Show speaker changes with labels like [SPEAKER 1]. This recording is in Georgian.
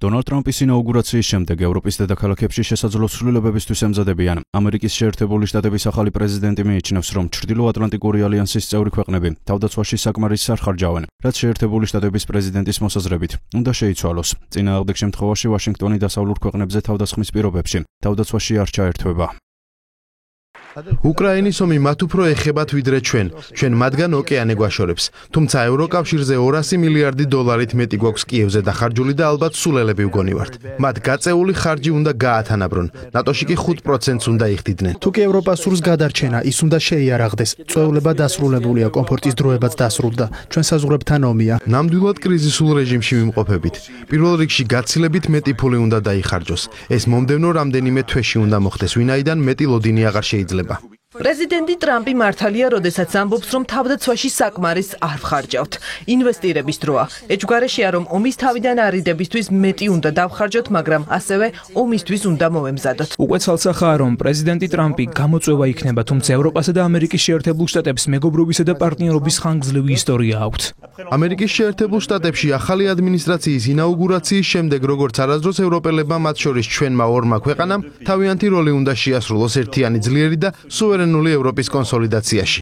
[SPEAKER 1] დონალდ ტრამპის ინაუგურაციის შემდეგ ევროპის დედაქალაქებში შესაძლო ცვლილებებისთვის ემზადებიან. ამერიკის შეერთებული შტატების ახალი პრეზიდენტი მიიჩნევს, რომ ჩრდილოატლანტიკური ალიანსის წევრი ქვეყნები თავდაცვაში საკმარისს არ ხარჯავენ, რაც შეერთებული შტატების პრეზიდენტის მოსაზრებით უნდა შეიცვალოს. წინააღმდეგ შემთხვევაში ვაშინგტონი დასავლურ ქვეყნებზე თავდასხმის პირობებში თავდაცვაში არ ჩაერთვება.
[SPEAKER 2] უკრაინის ომი მათ უფრო ეხებათ ვიდრე ჩვენ მათგან ოკეანე გვაშორებს. თუმცა ევროკავშირზე 200 მილიარდი დოლარით მეტი გვაქვს კიევზე დახარჯული და ალბათ სულელები ვგონივართ. მათ გაწეული ხარჯი უნდა გაათანაბრონ. ნატოში კი 5%-ს უნდა იხდიდნენ.
[SPEAKER 3] თუ კი ევროპას სურს გადარჩენა, ის უნდა შეიარაღდეს. წვეულება დასრულებულია, კომფორტის დროებაც დასრულდა. ჩვენ საზღვრებთან ომია.
[SPEAKER 2] ნამდვილად კრიზისულ რეჟიმში ვიმყოფებით. პირველ რიგში გაცილებით მეტი ფული უნდა დაიხარჯოს. ეს მომდევნო რამდენიმე თვეში უნდა მოხდეს, ვინაიდან მეტი ლოდინი აღარ შეიძლება.
[SPEAKER 4] პრეზიდენტი ტრამპი მართალია, როდესაც ამბობს, რომ თავდაცვაში საკმარისს არ ვხარჯავთ. ინვესტირების დროა. ეჭვგარეშეა, რომ ომის თავიდან არიდებისთვის მეტი უნდა დავხარჯოთ, მაგრამ ასევე ომისთვის უნდა მოვემზადოთ.
[SPEAKER 5] უკვე ცალსახაა, რომ პრეზიდენტი ტრამპი გამოწვევა იქნება, თუმცა ევროპასა და ამერიკის შეერთებულ შტატებს მეგობრობისა და პარტნიორობის ხანგრძლივი ისტორია აქვთ.
[SPEAKER 2] ამერიკის შეერთებულ შტატებში ახალი ადმინისტრაციის ინაუგურაციის შემდეგ, როგორც არასდროს ევროპელებმა, მათ შორის ჩვენმა ორმა ქვეყანამ, თავიანთი როლი უნდა შეასრულოს ერთიანი ძლიერი და სუვერენული ევროპის კონსოლიდაციაში.